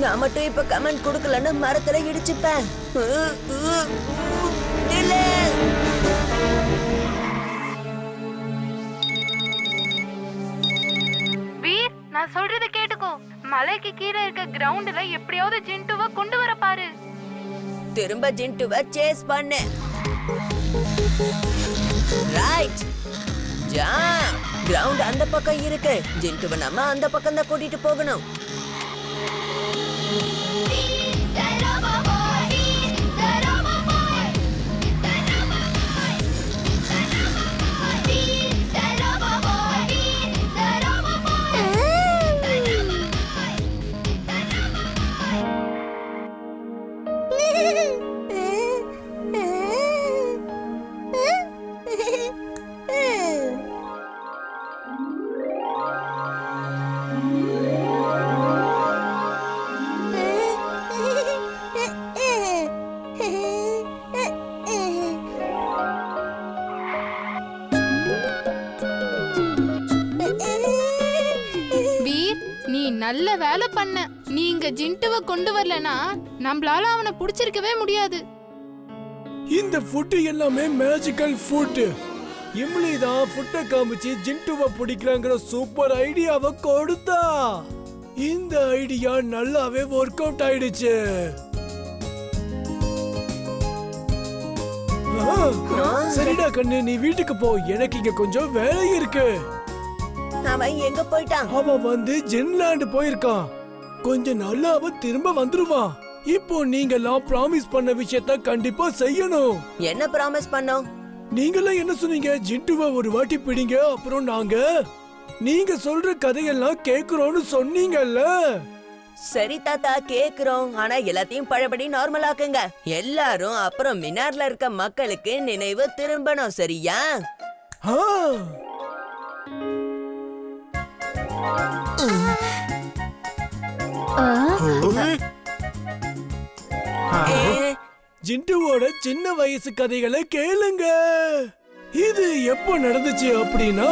நான் மட்டும் இப்ப கமெண்ட் கொடுக்கலன்னு மரத்துல இடிச்சுப்பேன். வீர், நான் சொல்றத கேட்டுக்கோ. மலைக்கு கீழே இருக்க கிரவுண்ட்ல எப்படியாவது ஜிண்டுவை கொண்டு வர பாரு. திரும்ப ஜிண்டுவை சேஸ் பண்ணு. ரைட். ஜம்ப். கிரவுண்ட் அந்த பக்கம் இருக்கு. ஜிண்டுவை நம்ம அந்த பக்கம் தான் கூட்டிட்டு போகணும். நல்ல வேலை பண்ண. நீங்க ஜிண்டுவை கொண்டு வரலனா நம்மளால அவனை புடிச்சிருக்கவே முடியாது. இந்த ஃபுட் எல்லாமே மேஜிக்கல் ஃபுட். இம்லி தான் ஃபுட்டை காமிச்சு ஜிண்டுவை பிடிக்கிறாங்கிற சூப்பர் ஐடியாவை கொடுத்தா. இந்த ஐடியா நல்லாவே ஒர்க் அவுட் ஆயிடுச்சு. சரிடா கண்ணு, நீ வீட்டுக்கு போ. எனக்கு இங்க கொஞ்சம் வேலை இருக்கு. அவன் எங்க போயிட்டான்? அவன் வந்து ஜென்லாண்ட் போயிருக்கான். கொஞ்ச நாள்ல அவன் திரும்ப வந்துருவான். இப்போ நீங்கெல்லாம் ப்ராமிஸ் பண்ண விஷயத்த கண்டிப்பா செய்யணும். என்ன ப்ராமிஸ் பண்ணோம்? நீங்கெல்லாம் என்ன சொன்னீங்க? ஜிண்டுவை ஒரு வாட்டி பிடிங்க, அப்புறம் நீங்க சொல்ற கதையெல்லாம் கேக்குறோம்னு சொன்னீங்கல்ல. சரி தாத்தா, கேக்குறோம். ஆனா எல்லாத்தையும் பழையபடி நார்மல் ஆக்குங்க எல்லாரும். அப்புறம் மினார்ல இருக்க மக்களுக்கு நினைவு திரும்பணும். சரியா? ஜிண்டுவோட சின்ன வயசு கதைகளை கேளுங்க. இது எப்போ நடந்துச்சு அப்படின்னா,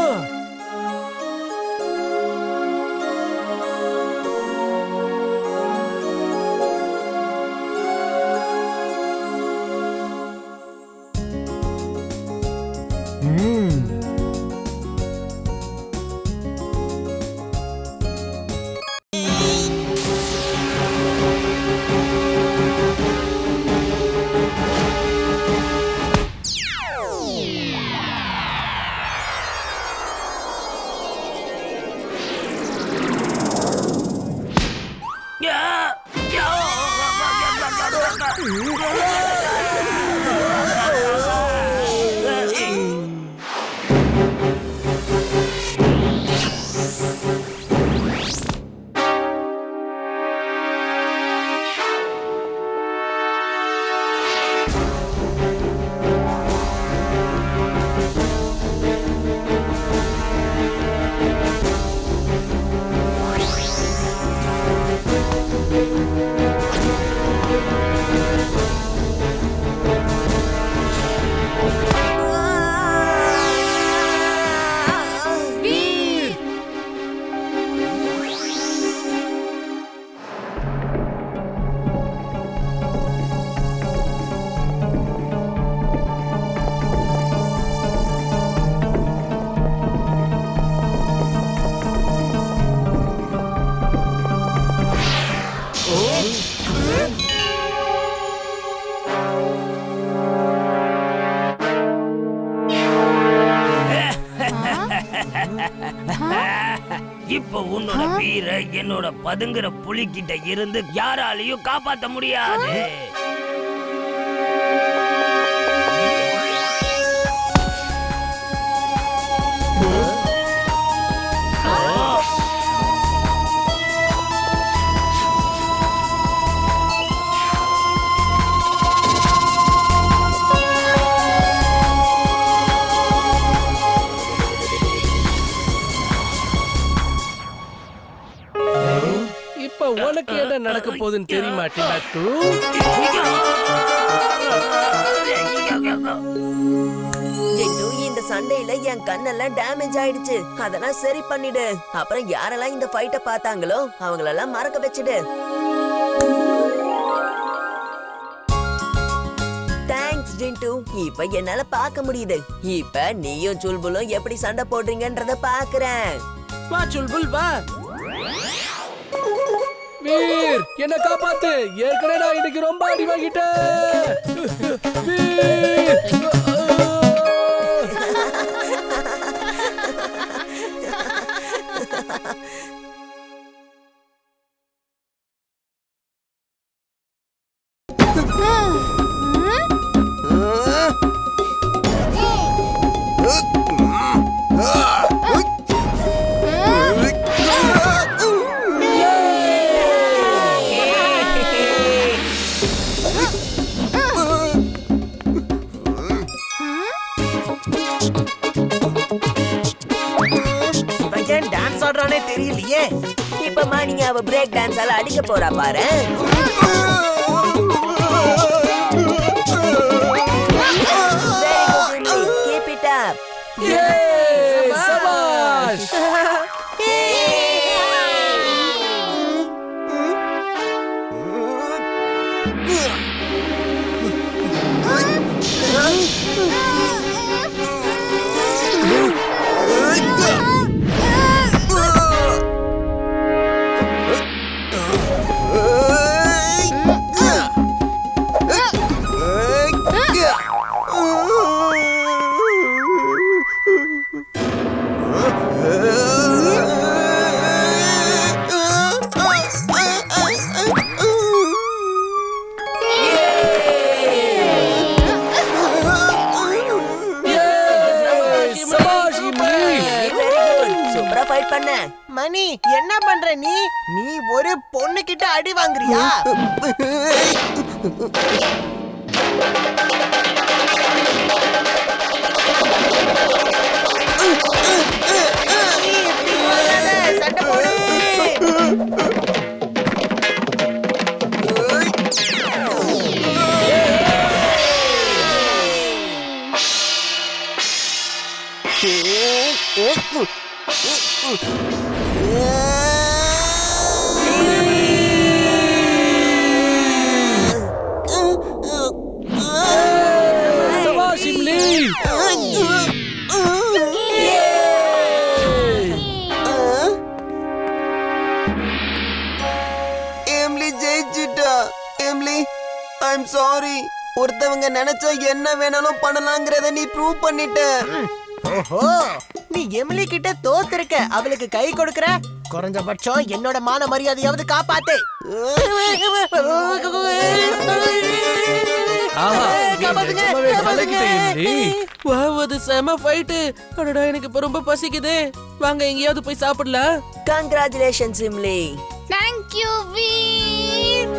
இப்போ உன்னோட வீர என்னோட பதுங்குற புலிகிட்ட இருந்து யாராலையும் காப்பாத்த முடியாது. உனக்கு என்ன நடக்க போகுதுன்னு தெரியுமா டிமாக்கு? இந்த சண்டையில என் கண்ணெல்லாம் டேமேஜ் ஆயிடுச்சு. அதெல்லாம் சரி பண்ணிடு. அப்புறம் யாரெல்லாம் இந்த ஃபைட்ட பார்த்தாங்களோ அவங்களெல்லாம் மறக்க வச்சிடு. ஜிண்டு, இப்ப என்னால பார்க்க முடியுது. இப்ப நீயும் சுல்புலும் எப்படி சண்டை போடுறீங்கன்றத பாக்குறேன். வா சுல்புல் வா. வீர் என்ன காப்பாத்து, ஏற்கனவே நான் இன்னைக்கு ரொம்ப அடி வாங்கிட்டேன். வீர் டான்ஸ் ஆடுறானே தெரியலையே. இப்ப மானிங்க அவ பிரேக் டான்ஸால அடிக்க போறா பாரு. Keep it up. சபாஷ். மணி என்ன பண்ற நீ? நீ ஒரு பொண்ணு கிட்ட அடி வாங்குறியா? சண்டை போடு. சபாஷ் இம்லி. எம்லி ஜெயிச்சிட்டா. Imlie I am sorry. ஒருத்தவங்க நினைச்சா என்ன வேணாலும் பண்ணலாங்கிறத நீ ப்ரூவ் பண்ணிட்ட. ஓஹோ, நீ எமிலி கிட்ட தோத்துருக்க, அவளுக்கு கை கொடுக்கற. குறைஞ்சபட்சம் என்னோட மான மரியாதையாவது காப்பாத்து. அது செம ஃபைட். அடடா எனக்கு இப்ப ரொம்ப பசிக்குது. வாங்க எங்கேயாவது போய் சாப்பிடலாம். Congratulations Imli. Thank you Veer.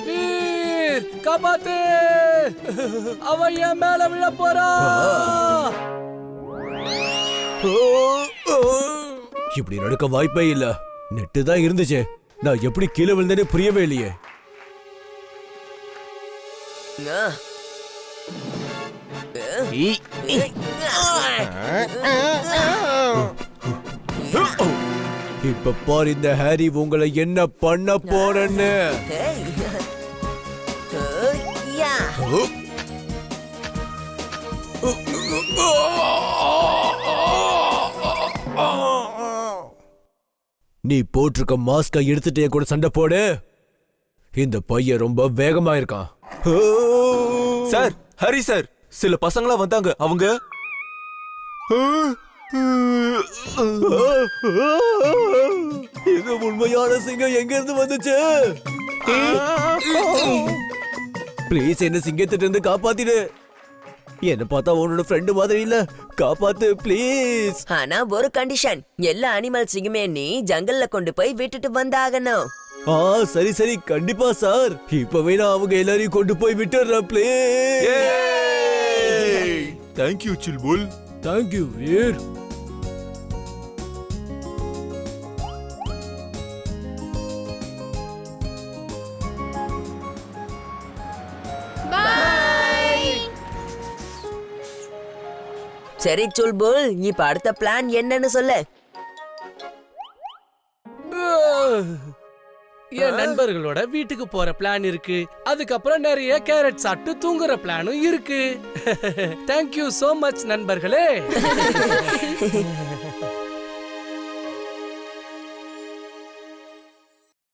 Veer காப்பாத்து, அவ என் மேல விழ போறா. இப்படி நடக்க வாய்ப்பே இல்ல. நெட்டு தான் இருந்துச்சு, நான் எப்படி கீழே விழுந்தேன்னு புரியவே இல்லையே. இப்ப பாரு இந்த ஹாரி உங்களை என்ன பண்ண போறேன்னு. நீ போட்டிருக்க மாஸ்க எடுத்துட்டே கூட சண்டை போடு. இந்த பையன் ரொம்ப வேகமா இருக்கான். சார், ஹரி சார், சில பசங்களா வந்தாங்க. அவங்க இது உண்மையான சிங்கம் எங்க இருந்து வந்துச்சு? ப்ளீஸ் என்ன சிங்கத்திட்ட இருந்து காப்பாத்திடு. என்ன பார்த்தா உன்னோட ஃப்ரெண்டு மாதிரி இல்ல, காப்பாத்து ப்ளீஸ். ஆனா ஒரு கண்டிஷன், எல்லா அனிமல்ஸையுமே நீ ஜங்கல்ல கொண்டு போய் விட்டுட்டு வந்தாகணும். சரி சரி கண்டிப்பா சார். இப்பவே நான் அவங்க எல்லாரையும் கொண்டு போய் விட்டுறேன் ப்ளீஸ். தேங்க்யூ சில்புல். தேங்க்யூ வீர். சரி சுல்புல், இப்ப அடுத்த பிளான் என்னன்னு சொல்லு. என் நண்பர்களோட வீட்டுக்கு போற பிளான் இருக்கு. அதுக்கப்புறம் நிறைய கேரட் சாப்பிட்டு தூங்குற பிளானும் இருக்கு. தேங்க்யூ சோ மச் நண்பர்களே.